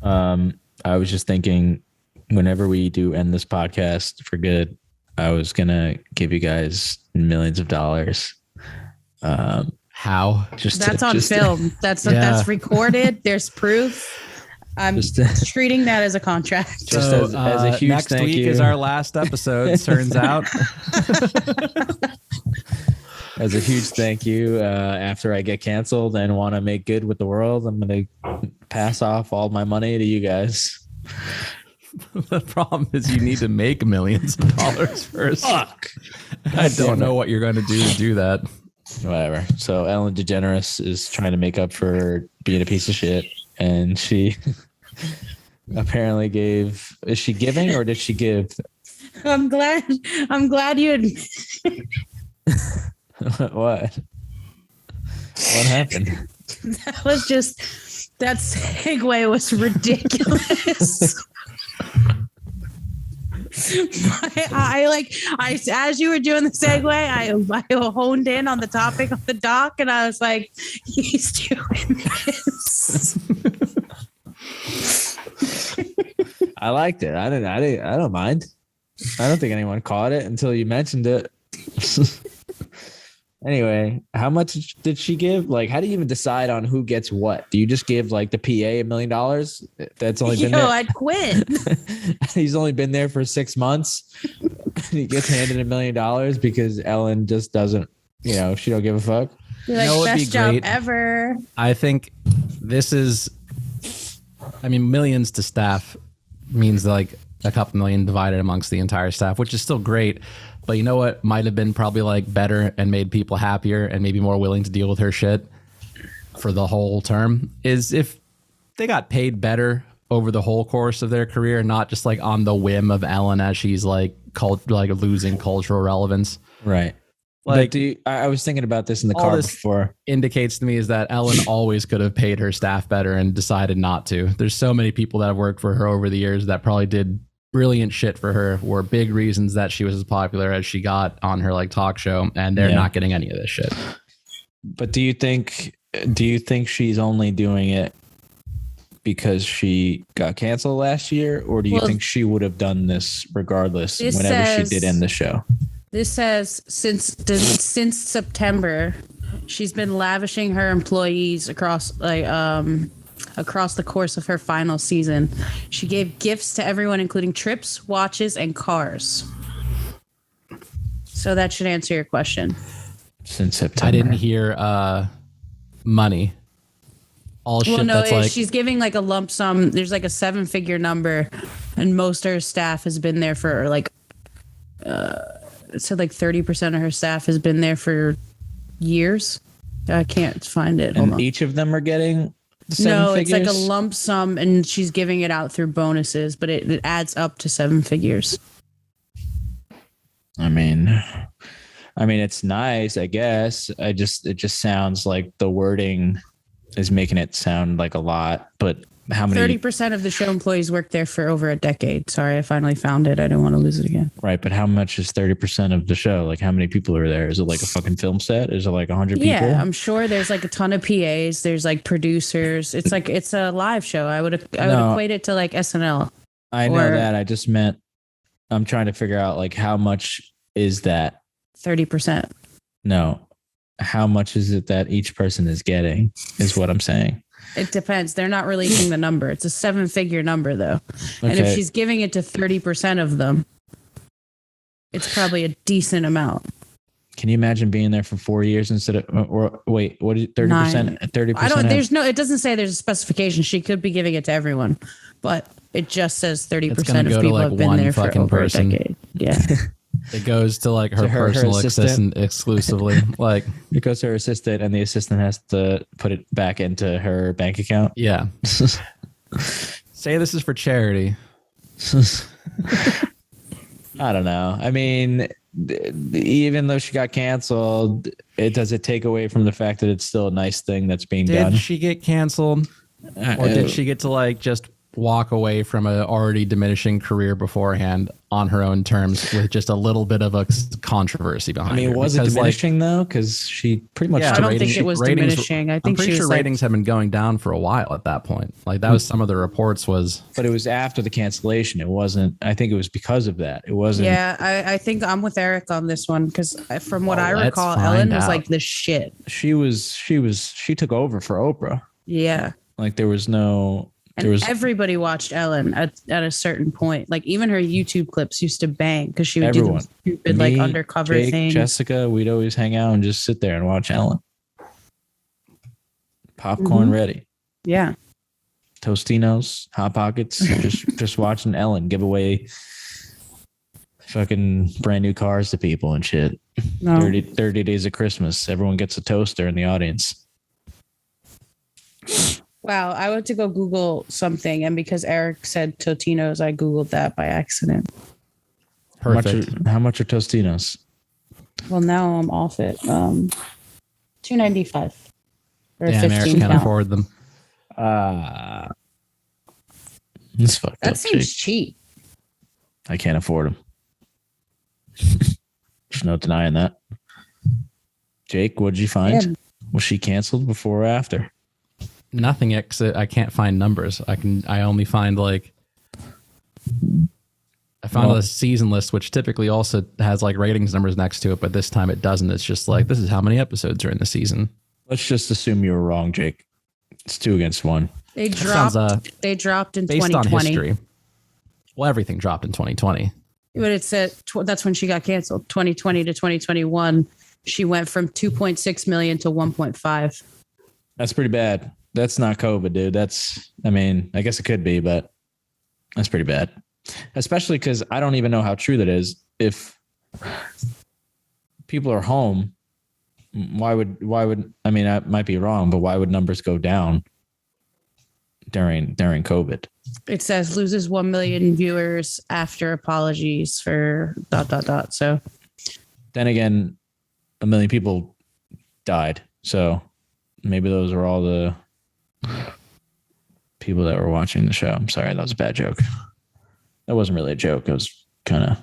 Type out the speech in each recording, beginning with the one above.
I was just thinking, whenever we do end this podcast for good, I was gonna give you guys millions of dollars. How? That's on film. That's recorded. There's proof. I'm treating that as a contract. Just as a huge next thank week you. is our last episode. Turns out. As a huge thank you, after I get canceled and want to make good with the world, I'm going to pass off all my money to you guys. The problem is you need to make millions of dollars first. Fuck. I don't know what you're going to do that. Whatever. So Ellen DeGeneres is trying to make up for being a piece of shit. And she apparently gave, is she giving or did she give? I'm glad you What happened? That segue was ridiculous. As you were doing the segue, I honed in on the topic of the doc, and I was like, he's doing this. I liked it. I don't mind. I don't think anyone caught it until you mentioned it. Anyway, how much did she give? Like, how do you even decide on who gets what? Do you just give like the PA $1 million? That's only been there. I'd quit. He's only been there for 6 months. He gets handed $1 million because Ellen just doesn't, she don't give a fuck. You're like, best job ever. I think this is, millions to staff means like a couple million divided amongst the entire staff, which is still great. But you know what might have been probably like better and made people happier and maybe more willing to deal with her shit for the whole term is if they got paid better over the whole course of their career, not just like on the whim of Ellen as she's like losing cultural relevance. Right. Like, I was thinking about this in the car before. Indicates to me is that Ellen always could have paid her staff better and decided not to. There's so many people that have worked for her over the years that probably did brilliant shit for her, were big reasons that she was as popular as she got on her like talk show, and they're not getting any of this shit. But do you think she's only doing it because she got canceled last year, or do you think she would have done this regardless whenever she did end the show? This says since September, she's been lavishing her employees across the course of her final season. She gave gifts to everyone, including trips, watches, and cars. So that should answer your question. Since September. I didn't hear money. She's giving like a lump sum. There's like a 7-figure number, and most of her staff has been there for like, it said like 30% of her staff has been there for years. I can't find it. And each of them are getting 7 figures? It's like a lump sum, and she's giving it out through bonuses, but it adds up to 7 figures. I mean, it's nice, I guess. It just sounds like the wording is making it sound like a lot, but how many? 30% of the show employees worked there for over a decade. Sorry, I finally found it. I didn't want to lose it again. Right, but how much is 30% of the show? Like, how many people are there? Is it like a fucking film set? Is it like 100 people? Yeah, I'm sure there's like a ton of PAs. There's like producers. It's like it's a live show. I would equate it to like SNL. I know that. I just meant I'm trying to figure out like how much is that? 30%. No, how much is it that each person is getting? Is what I'm saying. It depends. They're not releasing the number. It's a 7-figure number, though. And if she's giving it to 30% of them, it's probably a decent amount. Can you imagine being there for 4 years instead of, or wait, what is 30%? 30%? It doesn't say there's a specification. She could be giving it to everyone, but it just says 30% of people have been there for over a decade. Yeah. It goes to like her personal assistant exclusively. Like it goes to her assistant, and the assistant has to put it back into her bank account. Yeah. Say this is for charity. I don't know. I mean, even though she got canceled, does it take away from the fact that it's still a nice thing that's being done? Did she get canceled, or did she get to like just walk away from a already diminishing career beforehand on her own terms with just a little bit of a controversy behind her. I mean, was it Because, diminishing though? Because she pretty much. Yeah, I don't think it was diminishing. I think I'm pretty she sure was like, ratings have been going down for a while at that point. Like that was some of the reports was. But it was after the cancellation. It wasn't. I think it was because of that. It wasn't. yeah, I think I'm with Eric on this one because from what I let's recall, find Ellen was out. like the shit. She took over for Oprah. Yeah. Like there was no. And everybody watched Ellen at a certain point. Like even her YouTube clips used to bang because she would do those stupid like undercover Jake, things. Jessica, we'd always hang out and just sit there and watch Ellen. Popcorn ready. Yeah. Tostinos, Hot Pockets, just watching Ellen give away fucking brand new cars to people and shit. No. 30 days of Christmas. Everyone gets a toaster in the audience. Wow, I went to go Google something, and because Eric said Totinos, I Googled that by accident. Perfect. How much are Tostinos? Well, now I'm off it. $2.95 or Damn, Eric 15 can't pound. afford them. This fucked That up, seems Jake. cheap. I can't afford them. There's no denying that. Jake, what did you find? Yeah. Was she canceled before or after? Nothing exit. I can't find numbers. I only find like. I found a season list, which typically also has like ratings numbers next to it, but this time it doesn't. It's just like, this is how many episodes are in the season. Let's just assume you were wrong, Jake. It's 2 against 1. They sounds, dropped. They dropped in Based 2020. on history. Well, everything dropped in 2020. But it said that's when she got canceled. 2020 to 2021, she went from 2.6 million to 1.5. That's pretty bad. That's not COVID, dude. I guess it could be, but that's pretty bad. Especially because I don't even know how true that is. If people are home, why would I mean, I might be wrong, but why would numbers go down during COVID? It says loses 1 million viewers after apologies for ... So Then again, 1 million people died. So maybe those are all the people that were watching the show. I'm sorry, that was a bad joke. That wasn't really a joke. It was kind of...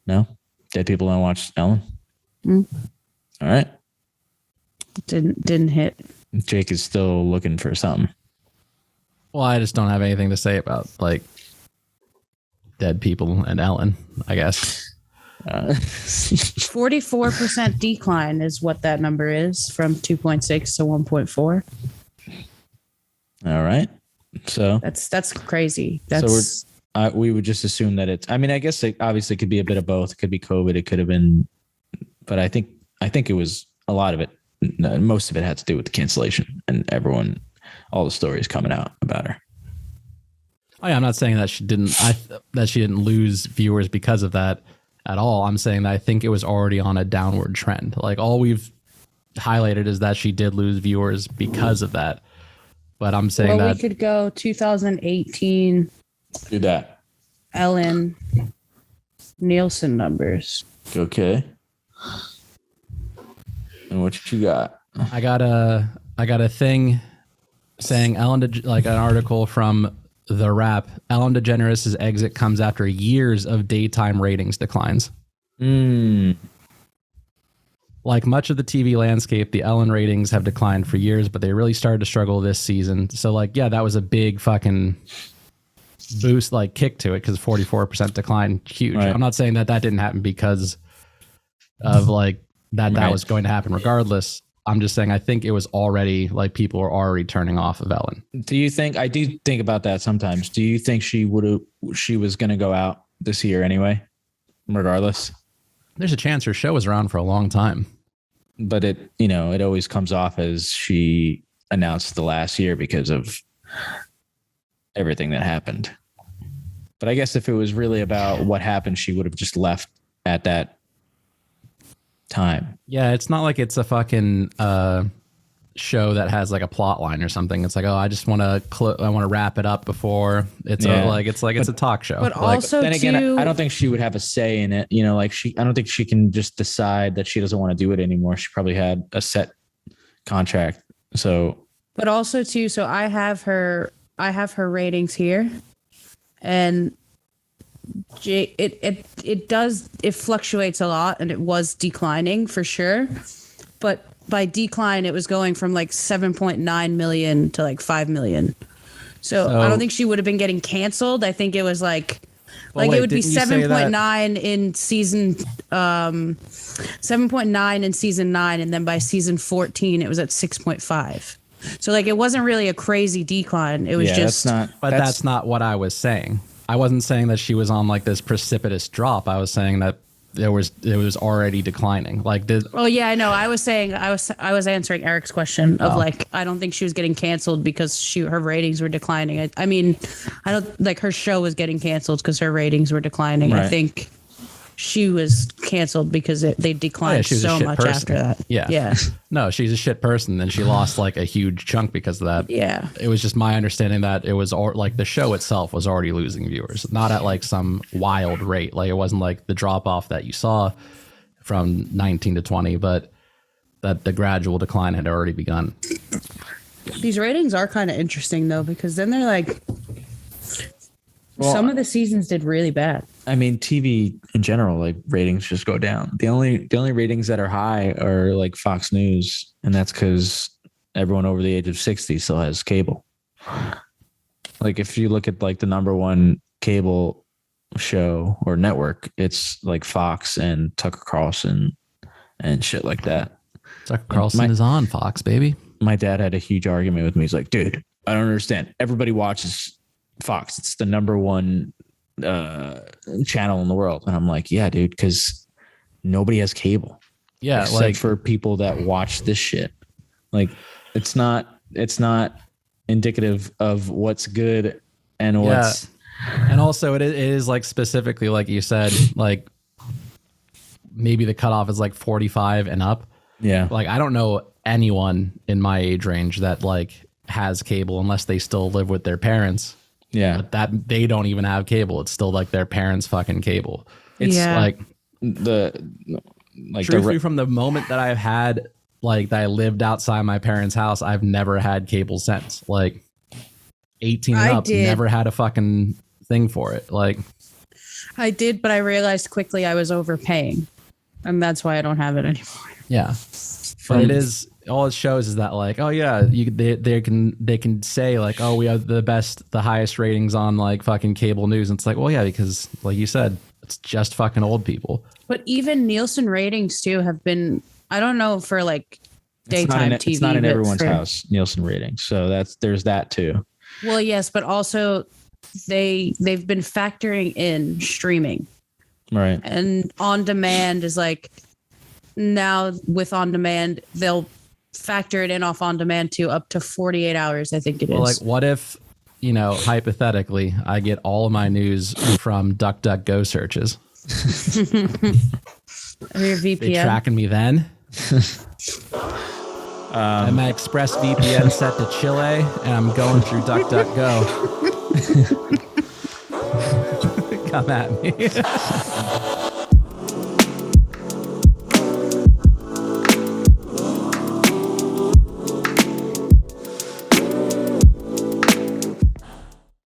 No? Dead people don't watch Ellen? All right. didn't hit. Jake is still looking for something. Well, I just don't have anything to say about like dead people and Ellen, I guess. 44% decline is what that number is, from 2.6 to 1.4. All right. So That's crazy. we would just assume that it's, I mean, I guess it obviously could be a bit of both. It could be COVID. It could have been, but I think it was a lot of it. Most of it had to do with the cancellation and all the stories coming out about her. Oh, yeah, I'm not saying that she didn't lose viewers because of that at all. I'm saying that I think it was already on a downward trend. Like all we've highlighted is that she did lose viewers because of that. But I'm saying we could go 2018 Do that. Ellen Nielsen numbers. Okay. And what you got? I got a thing saying like an article from The Wrap. Ellen DeGeneres' exit comes after years of daytime ratings declines. Like much of the TV landscape, the Ellen ratings have declined for years, but they really started to struggle this season. So like, yeah, that was a big fucking boost, like kick to it, because 44% decline, huge. Right. I'm not saying that didn't happen because of like that was going to happen regardless. I'm just saying I think it was already like people were already turning off of Ellen. Do you think, I do think about that sometimes. Do you think she was going to go out this year anyway, regardless? There's a chance her show was around for a long time. But it always comes off as she announced the last year because of everything that happened. But I guess if it was really about what happened, she would have just left at that time. Yeah, it's not like it's a fucking show that has like a plot line or something. It's like, oh, I just want to wrap it up before it's it's a talk show. But also, then again, I don't think she would have a say in it. I don't think she can just decide that she doesn't want to do it anymore. She probably had a set contract. So, but also too, so I have her I have her ratings here, and it fluctuates a lot, and it was declining for sure. But by decline, it was going from like 7.9 million to like 5 million. So I don't think she would have been getting canceled. I think it was like it would be 7.9 in season 7.9 in season 9, and then by season 14 it was at 6.5. So like it wasn't really a crazy decline. It was that's not what I was saying. I wasn't saying that she was on like this precipitous drop. I was saying that it was already declining. Oh yeah, I know. I was saying I was answering Eric's question of like I don't think she was getting canceled because her ratings were declining. I mean, I don't like her show was getting canceled because her ratings were declining. Right. I think she was canceled because they declined so much after that. Yeah. No, she's a shit person, and she lost like a huge chunk because of that. Yeah. It was just my understanding that it was like the show itself was already losing viewers, not at like some wild rate. Like it wasn't like the drop off that you saw from 19 to 20, but that the gradual decline had already begun. These ratings are kind of interesting though, because then they're like, some of the seasons did really bad. I mean, TV in general, like ratings just go down. The only ratings that are high are like Fox News, and that's because everyone over the age of 60 still has cable. Like if you look at like the number one cable show or network, it's like Fox and Tucker Carlson and shit like that. Tucker Carlson is on Fox, baby. My dad had a huge argument with me. He's like, dude, I don't understand. Everybody watches Fox. It's the number one channel in the world. And I'm like, yeah, dude, because nobody has cable. Yeah, except like for people that watch this shit. Like it's not indicative of what's good and what's and also it is like specifically like you said, like maybe the cutoff is like 45 and up. Yeah. Like I don't know anyone in my age range that like has cable unless they still live with their parents. Yeah. But that they don't even have cable. It's still like their parents' fucking cable. It's like truthfully from the moment that I've had like that I lived outside my parents' house, I've never had cable since. Like 18 and up, never had a fucking thing for it. Like I did, but I realized quickly I was overpaying. And that's why I don't have it anymore. Yeah. But it is all it shows is that like, oh yeah, they can say like, oh, we have the highest ratings on like fucking cable news. And it's like, well, yeah, because like you said, it's just fucking old people. But even Nielsen ratings too have been, I don't know for like daytime TV. It's not in everyone's house, Nielsen ratings. So there's that too. Well, yes, but also they've been factoring in streaming. Right. And on demand is like, now with on demand, they'll factor it in off on demand to up to 48 hours, I think it is. Like what if, hypothetically, I get all of my news from DuckDuckGo searches? Your VPN. They tracking me then? And my Express VPN set to Chile, and I'm going through DuckDuckGo. Come at me.